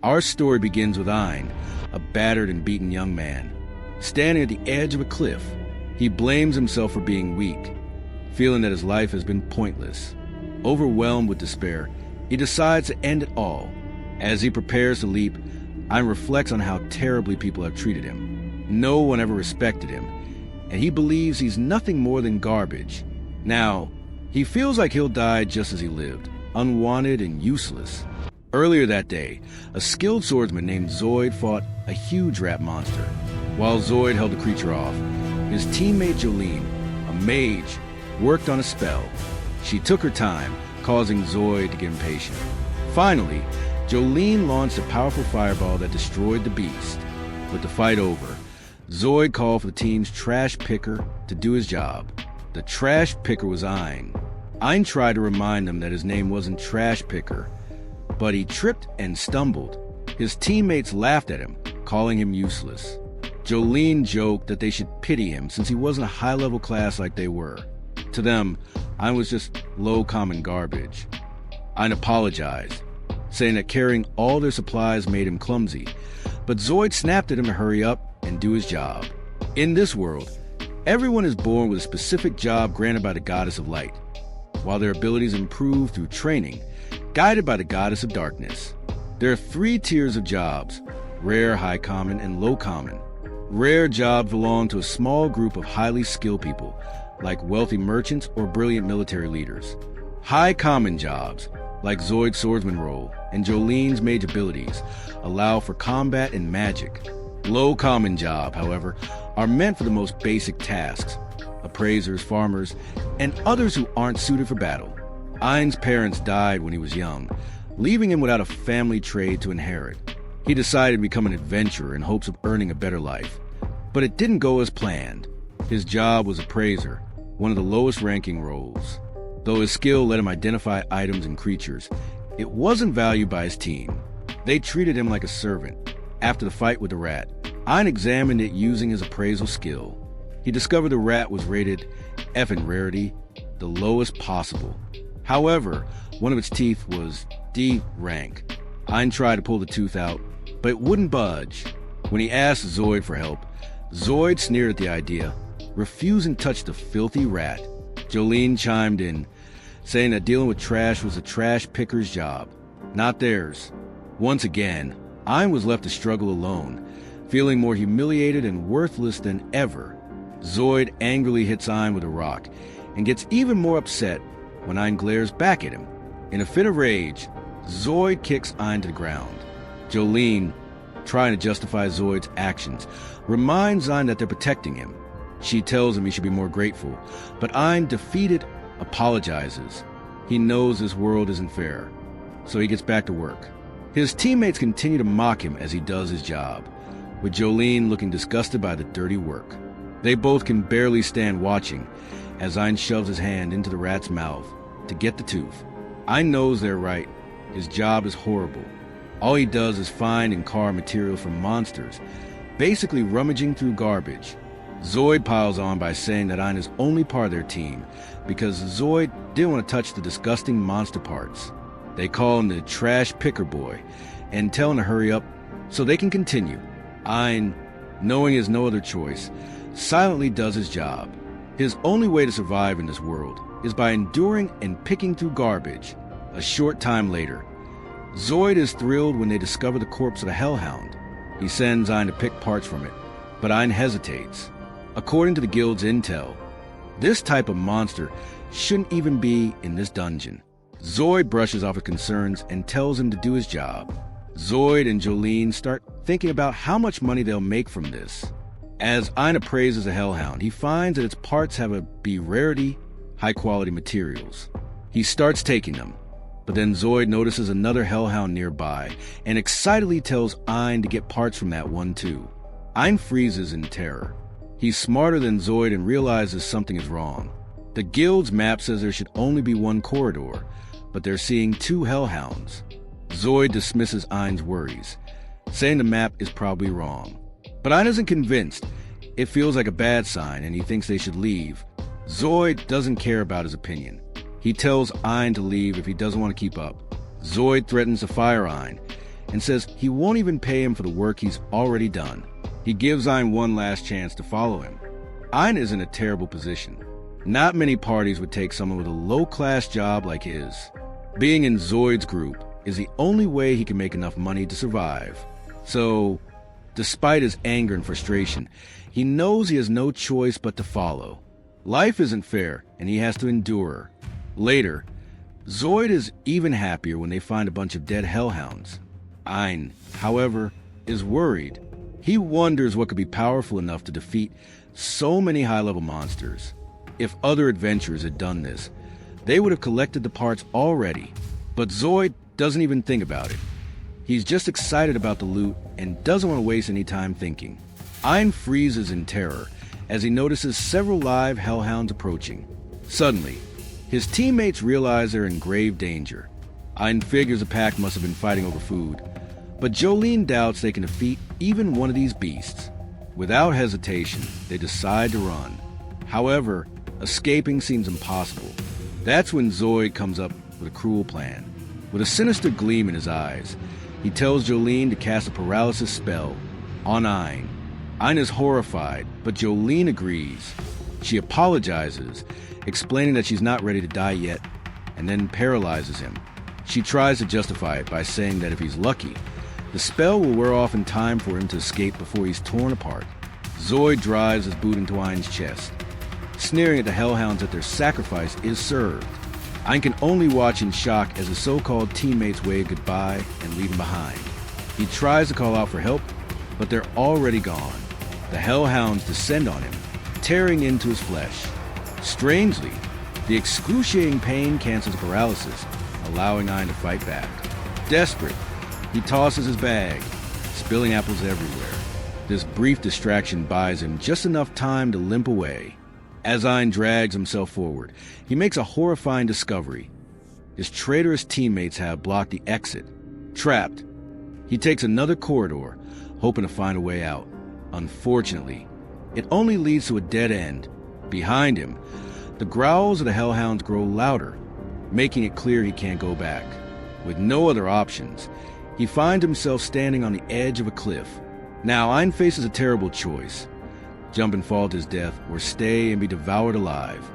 Our story begins with Ein, a battered and beaten young man. Standing at the edge of a cliff, he blames himself for being weak, feeling that his life has been pointless. Overwhelmed with despair, he decides to end it all. As he prepares to leap, Ein reflects on how terribly people have treated him. No one ever respected him, and he believes he's nothing more than garbage. Now, he feels like he'll die just as he lived, unwanted and useless. Earlier that day, a skilled swordsman named Zoid fought a huge rat monster. While Zoid held the creature off, his teammate Jolene, a mage, worked on a spell. She took her time, causing Zoid to get impatient. Finally, Jolene launched a powerful fireball that destroyed the beast. With the fight over, Zoid called for the team's trash picker to do his job. The trash picker was Ein. Ein tried to remind them that his name wasn't Trash Picker, but he tripped and stumbled. His teammates laughed at him, calling him useless. Jolene joked that they should pity him since he wasn't a high-level class like they were. To them, Ein was just low common garbage. Ein apologized, saying that carrying all their supplies made him clumsy, but Zoid snapped at him to hurry up and do his job. In this world, everyone is born with a specific job granted by the goddess of light, while their abilities improve through training, guided by the goddess of darkness. There are 3 tiers of jobs: rare, high common, and low common. Rare jobs belong to a small group of highly skilled people, like wealthy merchants or brilliant military leaders. High common jobs, like Zoid's swordsman role and Jolene's mage abilities, allow for combat and magic. Low common job, however, are meant for the most basic tasks: appraisers, farmers, and others who aren't suited for battle. Ein's parents died when he was young, leaving him without a family trade to inherit. He decided to become an adventurer in hopes of earning a better life. But it didn't go as planned. His job was appraiser, one of the lowest ranking roles. Though his skill let him identify items and creatures, it wasn't valued by his team. They treated him like a servant. After the fight with the rat, Ein examined it using his appraisal skill. He discovered the rat was rated F in rarity, the lowest possible. However, one of its teeth was D rank. Ein tried to pull the tooth out, but it wouldn't budge. When he asked Zoid for help, Zoid sneered at the idea, refusing to touch the filthy rat. Jolene chimed in, saying that dealing with trash was a trash picker's job, not theirs. Once again, Ein was left to struggle alone, feeling more humiliated and worthless than ever. Zoid angrily hits Ein with a rock and gets even more upset when Ein glares back at him. In a fit of rage, Zoid kicks Ein to the ground. Jolene, trying to justify Zoid's actions, reminds Ein that they're protecting him. She tells him he should be more grateful, but Ein, defeated, apologizes. He knows this world isn't fair, so he gets back to work. His teammates continue to mock him as he does his job, with Jolene looking disgusted by the dirty work. They both can barely stand watching as Ein shoves his hand into the rat's mouth to get the tooth. Ein knows they're right. His job is horrible. All he does is find and carve material from monsters, basically rummaging through garbage. Zoid piles on by saying that Ein is only part of their team because Zoid didn't want to touch the disgusting monster parts. They call him the trash picker boy and tell him to hurry up so they can continue. Ein, knowing he has no other choice, silently does his job. His only way to survive in this world is by enduring and picking through garbage. A short time later, Zoid is thrilled when they discover the corpse of the hellhound. He sends Ein to pick parts from it, but Ein hesitates. According to the guild's intel, this type of monster shouldn't even be in this dungeon. Zoid brushes off his concerns and tells him to do his job. Zoid and Jolene start thinking about how much money they'll make from this. As Ein appraises a hellhound, he finds that its parts have a B rarity, high-quality materials. He starts taking them, but then Zoid notices another hellhound nearby and excitedly tells Ein to get parts from that one too. Ein freezes in terror. He's smarter than Zoid and realizes something is wrong. The guild's map says there should only be one corridor, but they're seeing 2 hellhounds. Zoid dismisses Ein's worries, saying the map is probably wrong. But Ein isn't convinced. It feels like a bad sign and he thinks they should leave. Zoid doesn't care about his opinion. He tells Ein to leave if he doesn't want to keep up. Zoid threatens to fire Ein, and says he won't even pay him for the work he's already done. He gives Ein one last chance to follow him. Ein is in a terrible position. Not many parties would take someone with a low-class job like his. Being in Zoid's group is the only way he can make enough money to survive. So, despite his anger and frustration, he knows he has no choice but to follow. Life isn't fair, and he has to endure. Later, Zoid is even happier when they find a bunch of dead hellhounds. Ein, however, is worried. He wonders what could be powerful enough to defeat so many high-level monsters. If other adventurers had done this, they would have collected the parts already. But Zoid doesn't even think about it. He's just excited about the loot and doesn't want to waste any time thinking. Ein freezes in terror as he notices several live hellhounds approaching. Suddenly, his teammates realize they're in grave danger. Ein figures the pack must have been fighting over food, but Jolene doubts they can defeat even one of these beasts. Without hesitation, they decide to run. However, escaping seems impossible. That's when Zoid comes up with a cruel plan. With a sinister gleam in his eyes, he tells Jolene to cast a paralysis spell on Ein. Ein is horrified, but Jolene agrees. She apologizes, explaining that she's not ready to die yet, and then paralyzes him. She tries to justify it by saying that if he's lucky, the spell will wear off in time for him to escape before he's torn apart. Zoid drives his boot into Ein's chest, sneering at the hellhounds that their sacrifice is served. Ein can only watch in shock as his so-called teammates wave goodbye and leave him behind. He tries to call out for help, but they're already gone. The hellhounds descend on him, tearing into his flesh. Strangely, the excruciating pain cancels paralysis, allowing Ein to fight back. Desperate, he tosses his bag, spilling apples everywhere. This brief distraction buys him just enough time to limp away. As Ein drags himself forward, he makes a horrifying discovery. His traitorous teammates have blocked the exit. Trapped, he takes another corridor, hoping to find a way out. Unfortunately, it only leads to a dead end. Behind him, the growls of the hellhounds grow louder, making it clear he can't go back. With no other options, he finds himself standing on the edge of a cliff. Now, Ein faces a terrible choice: jump and fall to his death, or stay and be devoured alive.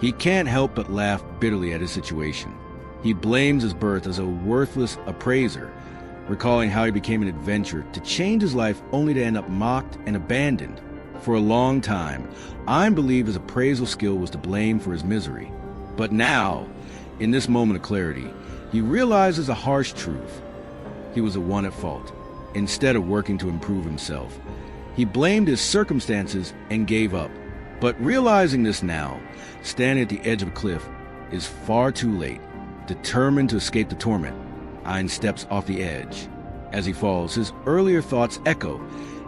He can't help but laugh bitterly at his situation. He blames his birth as a worthless appraiser, recalling how he became an adventurer to change his life only to end up mocked and abandoned. For a long time, Ein believed his appraisal skill was to blame for his misery. But now, in this moment of clarity, he realizes a harsh truth. He was the one at fault. Instead of working to improve himself, he blamed his circumstances and gave up. But realizing this now, standing at the edge of a cliff, is far too late. Determined to escape the torment, Ein steps off the edge. As he falls, his earlier thoughts echo.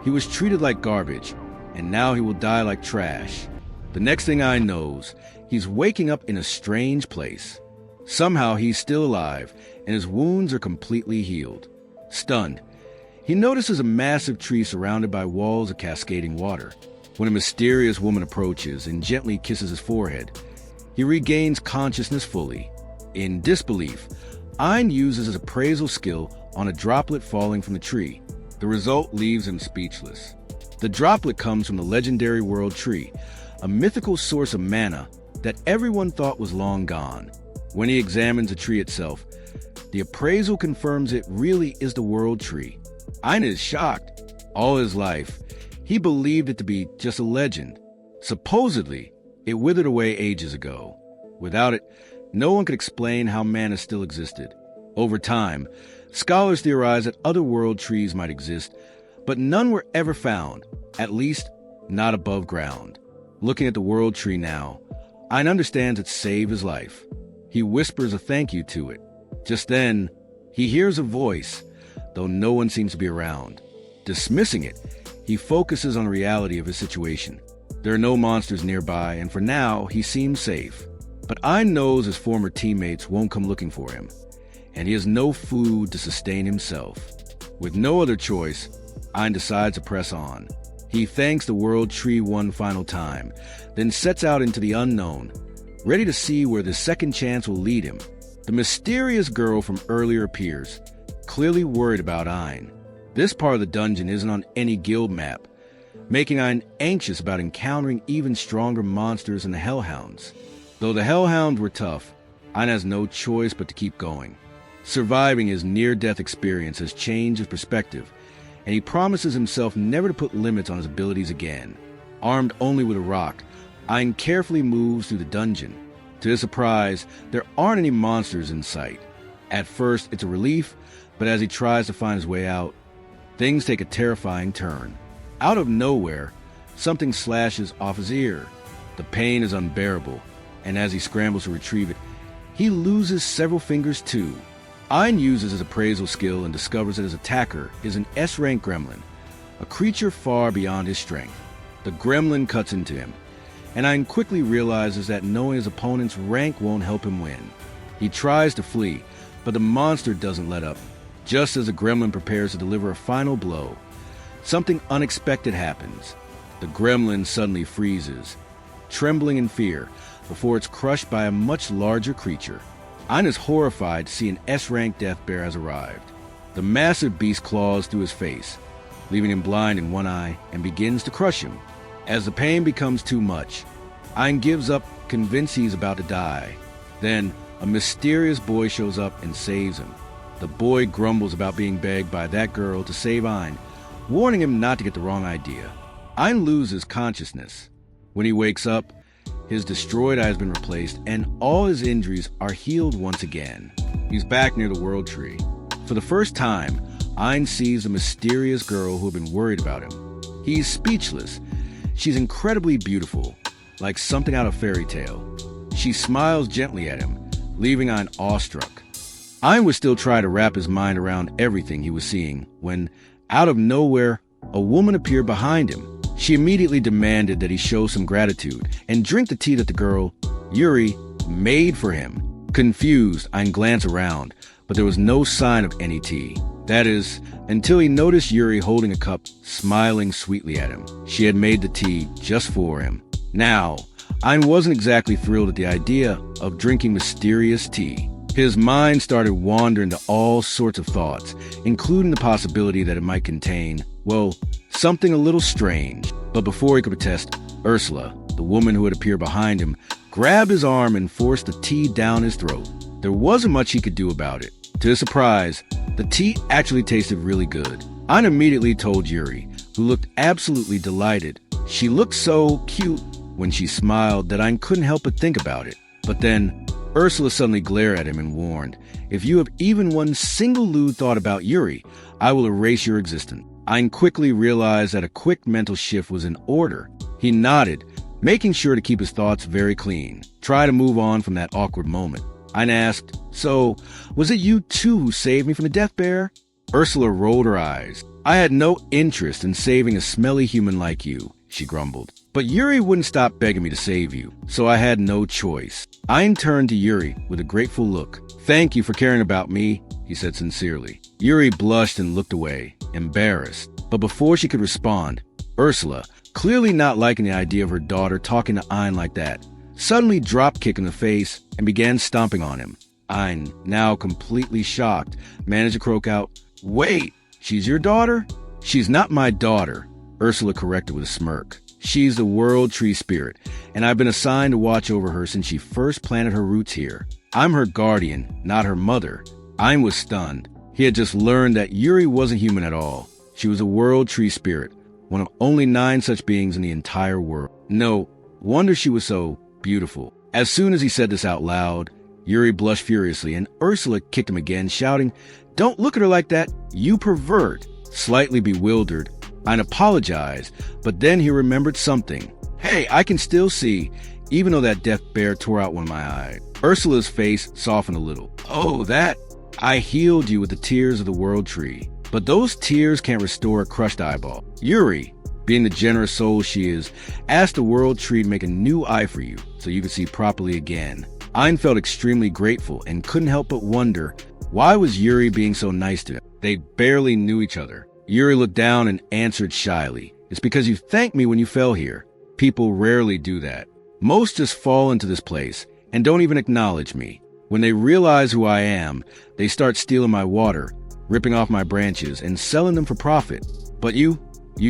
He was treated like garbage, and now he will die like trash. The next thing Ein knows, he's waking up in a strange place. Somehow he's still alive, and his wounds are completely healed. Stunned, he notices a massive tree surrounded by walls of cascading water. When a mysterious woman approaches and gently kisses his forehead, he regains consciousness fully. In disbelief, Ein uses his appraisal skill on a droplet falling from the tree. The result leaves him speechless. The droplet comes from the legendary world tree, a mythical source of mana that everyone thought was long gone. When he examines the tree itself, the appraisal confirms it really is the world tree. Ein is shocked. All his life, he believed it to be just a legend. Supposedly, it withered away ages ago. Without it, no one could explain how mana still existed. Over time, scholars theorized that other world trees might exist, but none were ever found, at least not above ground. Looking at the world tree now, Ein understands it saved his life. He whispers a thank you to it. Just then, he hears a voice, though no one seems to be around. Dismissing it, he focuses on the reality of his situation. There are no monsters nearby, and for now, he seems safe. But Ein knows his former teammates won't come looking for him, and he has no food to sustain himself. With no other choice, Ein decides to press on. He thanks the world tree one final time, then sets out into the unknown, ready to see where the second chance will lead him. The mysterious girl from earlier appears, clearly worried about Ein. This part of the dungeon isn't on any guild map, making Ein anxious about encountering even stronger monsters than the Hellhounds. Though the Hellhounds were tough, Ein has no choice but to keep going. Surviving his near-death experience has changed his perspective, and he promises himself never to put limits on his abilities again. Armed only with a rock, Ein carefully moves through the dungeon. To his surprise, there aren't any monsters in sight. At first, it's a relief, but as he tries to find his way out, things take a terrifying turn. Out of nowhere, something slashes off his ear. The pain is unbearable, and as he scrambles to retrieve it, he loses several fingers too. Ein uses his appraisal skill and discovers that his attacker is an S-rank gremlin, a creature far beyond his strength. The gremlin cuts into him, and Ein quickly realizes that knowing his opponent's rank won't help him win. He tries to flee, but the monster doesn't let up. Just as the gremlin prepares to deliver a final blow, something unexpected happens. The gremlin suddenly freezes, trembling in fear, before it's crushed by a much larger creature. Ein is horrified to see an S-rank death bear has arrived. The massive beast claws through his face, leaving him blind in one eye, and begins to crush him. As the pain becomes too much, Ein gives up, convinced he's about to die. Then, a mysterious boy shows up and saves him. The boy grumbles about being begged by that girl to save Ein, warning him not to get the wrong idea. Ein loses consciousness. When he wakes up, his destroyed eye has been replaced, and all his injuries are healed once again. He's back near the World Tree. For the first time, Ein sees the mysterious girl who had been worried about him. He's speechless. She's incredibly beautiful, like something out of fairy tale. She smiles gently at him, leaving Ein awestruck. Ein was still trying to wrap his mind around everything he was seeing when, out of nowhere, a woman appeared behind him. She immediately demanded that he show some gratitude and drink the tea that the girl, Yuri, made for him. Confused, Ein glanced around, but there was no sign of any tea. That is, until he noticed Yuri holding a cup, smiling sweetly at him. She had made the tea just for him. Now, Ein wasn't exactly thrilled at the idea of drinking mysterious tea. His mind started wandering to all sorts of thoughts, including the possibility that it might contain, well, something a little strange. But before he could protest, Ursula, the woman who had appeared behind him, grabbed his arm and forced the tea down his throat. There wasn't much he could do about it. To his surprise, the tea actually tasted really good. Ein immediately told Yuri, who looked absolutely delighted. She looked so cute when she smiled that Ein couldn't help but think about it. But then, Ursula suddenly glared at him and warned, "If you have even one single lewd thought about Yuri, I will erase your existence." Ein quickly realized that a quick mental shift was in order. He nodded, making sure to keep his thoughts very clean. Try to move on from that awkward moment. Ein asked, "So, was it you too who saved me from the death bear?" Ursula rolled her eyes. "I had no interest in saving a smelly human like you," she grumbled. "But Yuri wouldn't stop begging me to save you, so I had no choice." Ein turned to Yuri with a grateful look. "Thank you for caring about me," he said sincerely. Yuri blushed and looked away, embarrassed. But before she could respond, Ursula, clearly not liking the idea of her daughter talking to Ein like that, suddenly drop-kicked him in the face and began stomping on him. Ein, now completely shocked, managed to croak out, "Wait, she's your daughter?" "She's not my daughter," Ursula corrected with a smirk. "She's the World Tree Spirit, and I've been assigned to watch over her since she first planted her roots here. I'm her guardian, not her mother." Ein was stunned. He had just learned that Yuri wasn't human at all. She was a World Tree Spirit, one of only 9 such beings in the entire world. No wonder she was so beautiful. As soon as he said this out loud, Yuri blushed furiously, and Ursula kicked him again, shouting, "Don't look at her like that, you pervert!" Slightly bewildered, Ein apologized, but then he remembered something. "Hey, I can still see, even though that death bear tore out one of my eyes." Ursula's face softened a little. "Oh, that? I healed you with the tears of the World Tree. But those tears can't restore a crushed eyeball." Yuri, being the generous soul she is, asked the World Tree to make a new eye for you so you could see properly again. Ein felt extremely grateful and couldn't help but wonder, why was Yuri being so nice to him? They barely knew each other. Yuri looked down and answered shyly, "It's because you thanked me when you fell here. People rarely do that. Most just fall into this place and don't even acknowledge me. When they realize who I am, they start stealing my water, ripping off my branches and selling them for profit. But you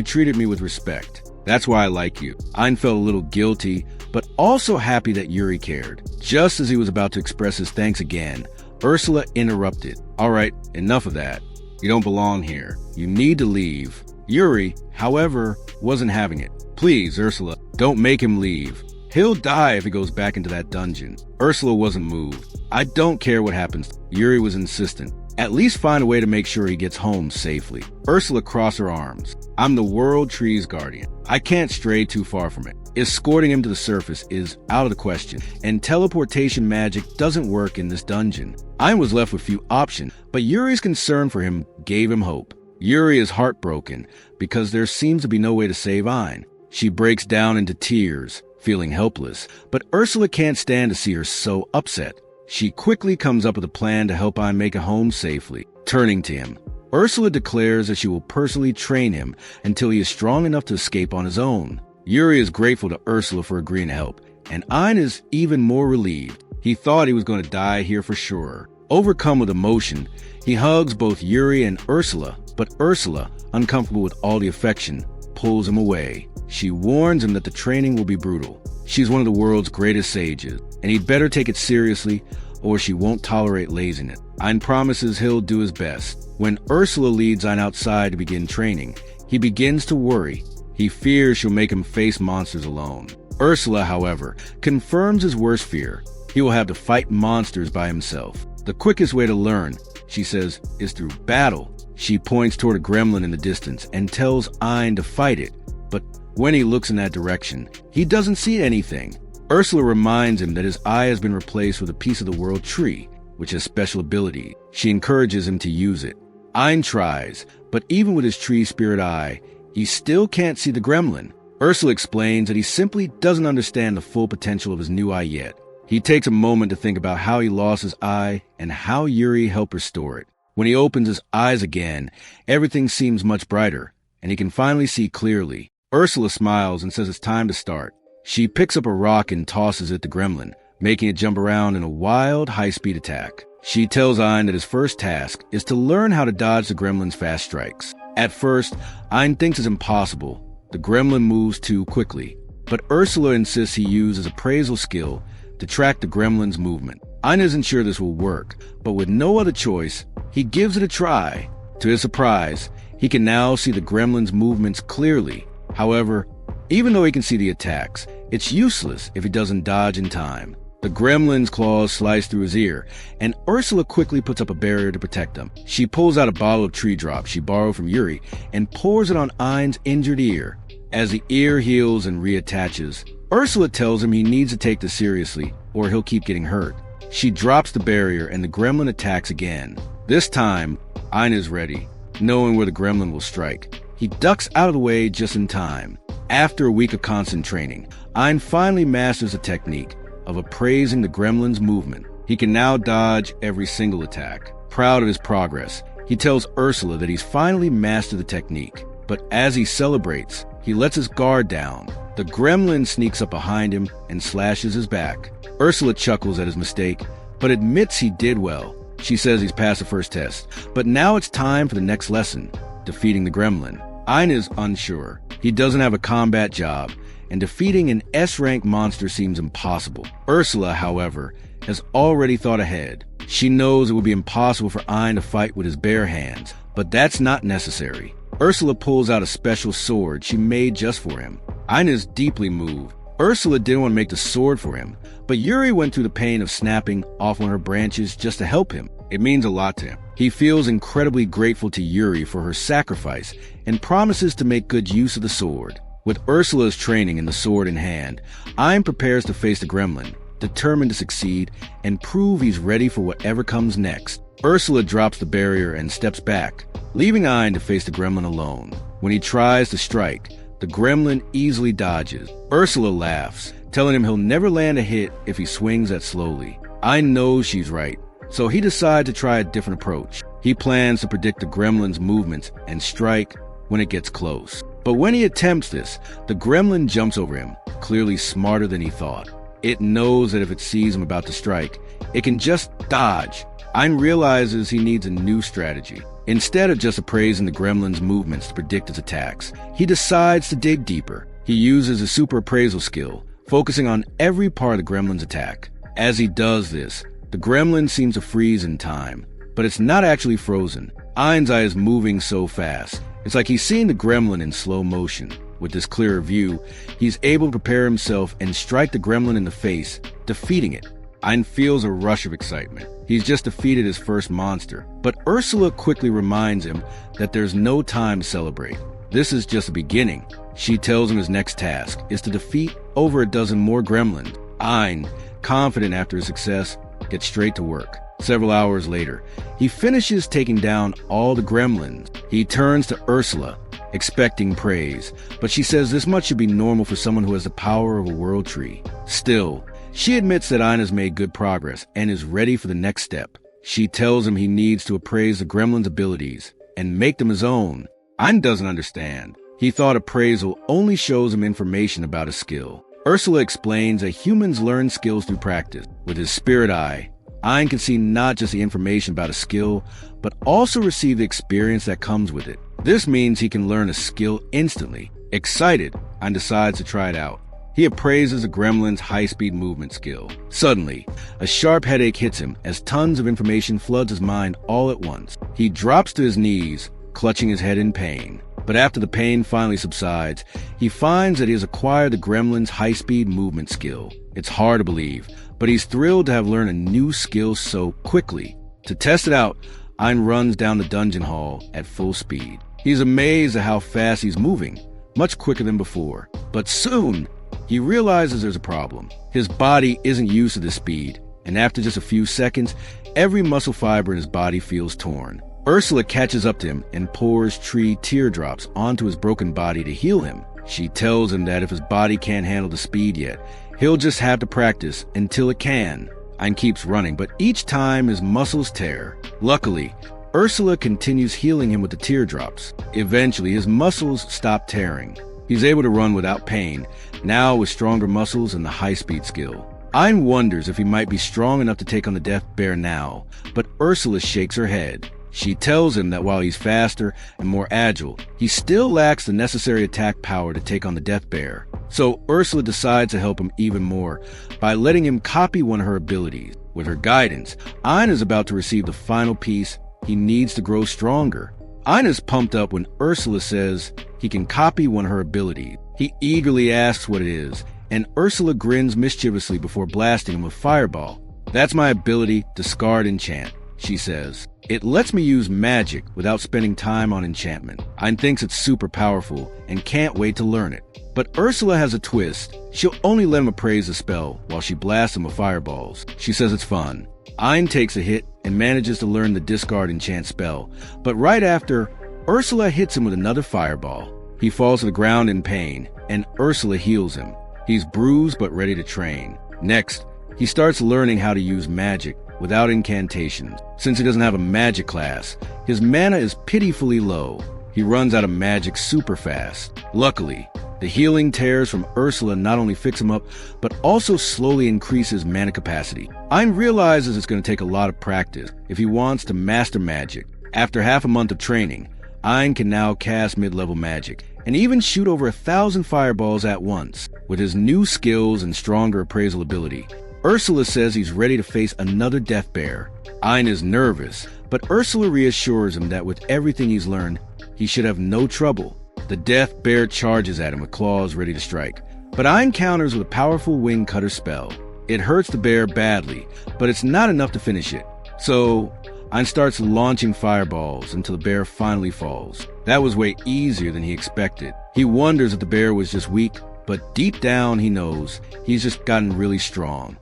treated me with respect. That's why I like you. Ein felt a little guilty, but also happy that Yuri cared. Just as he was about to express his thanks again, Ursula interrupted. All right, enough of that. You don't belong here. You need to leave. Yuri, however, wasn't having it. Please, Ursula, don't make him leave. He'll die if he goes back into that dungeon. Ursula wasn't moved. I don't care what happens. Yuri was insistent. At least find a way to make sure he gets home safely. Ursula crossed her arms. I'm the world tree's guardian. I can't stray too far from it. Escorting him to the surface is out of the question, and teleportation magic doesn't work in this dungeon. I was left with few options, but Yuri's concern for him gave him hope. Yuri is heartbroken because there seems to be no way to save Ein. She breaks down into tears, feeling helpless, but Ursula can't stand to see her so upset. She quickly comes up with a plan to help Ein make it home safely. Turning to him, Ursula declares that she will personally train him until he is strong enough to escape on his own. Yuri is grateful to Ursula for agreeing to help, and Ein is even more relieved. He thought he was going to die here for sure. Overcome with emotion, he hugs both Yuri and Ursula, but Ursula, uncomfortable with all the affection, pulls him away. She warns him that the training will be brutal. She's one of the world's greatest sages, and he'd better take it seriously or she won't tolerate laziness. Ein promises he'll do his best. When Ursula leads Ein outside to begin training, he begins to worry. He fears she'll make him face monsters alone. Ursula, however, confirms his worst fear. He will have to fight monsters by himself. The quickest way to learn, she says, is through battle. She points toward a gremlin in the distance and tells Ein to fight it, but when he looks in that direction, he doesn't see anything. Ursula reminds him that his eye has been replaced with a piece of the world tree, which has special ability. She encourages him to use it. Ein tries, but even with his tree spirit eye, he still can't see the gremlin. Ursula explains that he simply doesn't understand the full potential of his new eye yet. He takes a moment to think about how he lost his eye and how Yuri helped restore it. When he opens his eyes again, everything seems much brighter, and he can finally see clearly. Ursula smiles and says it's time to start. She picks up a rock and tosses it to Gremlin, making it jump around in a wild, high-speed attack. She tells Ein that his first task is to learn how to dodge the Gremlin's fast strikes. At first, Ein thinks it's impossible. The Gremlin moves too quickly, but Ursula insists he use his appraisal skill to track the Gremlin's movement. Ein isn't sure this will work, but with no other choice, he gives it a try. To his surprise, he can now see the Gremlin's movements clearly. However, even though he can see the attacks, it's useless if he doesn't dodge in time. The Gremlin's claws slice through his ear, and Ursula quickly puts up a barrier to protect him. She pulls out a bottle of tree drops she borrowed from Yuri and pours it on Ein's injured ear. As the ear heals and reattaches, Ursula tells him he needs to take this seriously or he'll keep getting hurt. She drops the barrier and the Gremlin attacks again. This time, Ein is ready, knowing where the Gremlin will strike. He ducks out of the way just in time. After a week of constant training, Ein finally masters the technique of appraising the Gremlin's movement. He can now dodge every single attack. Proud of his progress, he tells Ursula that he's finally mastered the technique. But as he celebrates, he lets his guard down. The Gremlin sneaks up behind him and slashes his back. Ursula chuckles at his mistake, but admits he did well. She says he's passed the first test, but now it's time for the next lesson, defeating the Gremlin. Ein is unsure. He doesn't have a combat job, and defeating an S-rank monster seems impossible. Ursula, however, has already thought ahead. She knows it would be impossible for Ein to fight with his bare hands, but that's not necessary. Ursula pulls out a special sword she made just for him. Ein is deeply moved. Ursula didn't want to make the sword for him, but Yuri went through the pain of snapping off one of her branches just to help him. It means a lot to him. He feels incredibly grateful to Yuri for her sacrifice and promises to make good use of the sword. With Ursula's training and the sword in hand, Ein prepares to face the Gremlin, determined to succeed and prove he's ready for whatever comes next. Ursula drops the barrier and steps back, leaving Ein to face the Gremlin alone. When he tries to strike, the Gremlin easily dodges. Ursula laughs, telling him he'll never land a hit if he swings that slowly. Ein knows she's right, so he decides to try a different approach. He plans to predict the Gremlin's movements and strike when it gets close. But when he attempts this, the Gremlin jumps over him, clearly smarter than he thought. It knows that if it sees him about to strike, it can just dodge. Ein realizes he needs a new strategy. Instead of just appraising the gremlin's movements to predict its attacks, he decides to dig deeper. He uses a super appraisal skill, focusing on every part of the gremlin's attack. As he does this, the gremlin seems to freeze in time, but it's not actually frozen. Ein's eye is moving so fast. It's like he's seeing the gremlin in slow motion. With this clearer view, he's able to prepare himself and strike the gremlin in the face, defeating it. Ein feels a rush of excitement. He's just defeated his first monster, but Ursula quickly reminds him that there's no time to celebrate. This is just the beginning. She tells him his next task is to defeat over a dozen more gremlins. Ein, confident after his success, gets straight to work. Several hours later, he finishes taking down all the gremlins. He turns to Ursula, expecting praise, but she says this much should be normal for someone who has the power of a world tree. Still, she admits that Ein has made good progress and is ready for the next step. She tells him he needs to appraise the gremlin's abilities and make them his own. Ein doesn't understand. He thought appraisal only shows him information about a skill. Ursula explains that humans learn skills through practice. With his spirit eye, Ein can see not just the information about a skill, but also receive the experience that comes with it. This means he can learn a skill instantly. Excited, Ein decides to try it out. He appraises the gremlin's high-speed movement skill. Suddenly, a sharp headache hits him as tons of information floods his mind all at once. He drops to his knees, clutching his head in pain. But after the pain finally subsides, he finds that he has acquired the gremlin's high-speed movement skill. It's hard to believe, but he's thrilled to have learned a new skill so quickly. To test it out, Ein runs down the dungeon hall at full speed. He's amazed at how fast he's moving, much quicker than before. But soon, he realizes there's a problem. His body isn't used to this speed, and after just a few seconds, every muscle fiber in his body feels torn. Ursula catches up to him and pours tree teardrops onto his broken body to heal him. She tells him that if his body can't handle the speed yet, he'll just have to practice until it can. Ein keeps running, but each time his muscles tear. Luckily, Ursula continues healing him with the teardrops. Eventually, his muscles stop tearing. He's able to run without pain, now with stronger muscles and the high-speed skill. Ein wonders if he might be strong enough to take on the death bear now, but Ursula shakes her head. She tells him that while he's faster and more agile, he still lacks the necessary attack power to take on the death bear. So Ursula decides to help him even more by letting him copy one of her abilities. With her guidance, Ein is about to receive the final piece he needs to grow stronger. Ein is pumped up when Ursula says he can copy one of her abilities. He eagerly asks what it is, and Ursula grins mischievously before blasting him with Fireball. "That's my ability, Discard Enchant," she says. "It lets me use magic without spending time on enchantment." Ein thinks it's super powerful and can't wait to learn it. But Ursula has a twist. She'll only let him appraise the spell while she blasts him with fireballs. She says it's fun. Ein takes a hit and manages to learn the Discard Enchant spell, but right after, Ursula hits him with another fireball. He falls to the ground in pain, and Ursula heals him. He's bruised but ready to train. Next, he starts learning how to use magic without incantations. Since he doesn't have a magic class, his mana is pitifully low. He runs out of magic super fast. Luckily, the healing tears from Ursula not only fix him up, but also slowly increase his mana capacity. Ein realizes it's going to take a lot of practice if he wants to master magic. After half a month of training, Ein can now cast mid-level magic and even shoot over 1,000 fireballs at once. With his new skills and stronger appraisal ability, Ursula says he's ready to face another death bear. Ein is nervous, but Ursula reassures him that with everything he's learned, he should have no trouble. The death bear charges at him with claws ready to strike, but Ein counters with a powerful wing cutter spell. It hurts the bear badly, but it's not enough to finish it. So Ein starts launching fireballs until the bear finally falls. That was way easier than he expected. He wonders if the bear was just weak, but deep down he knows he's just gotten really strong.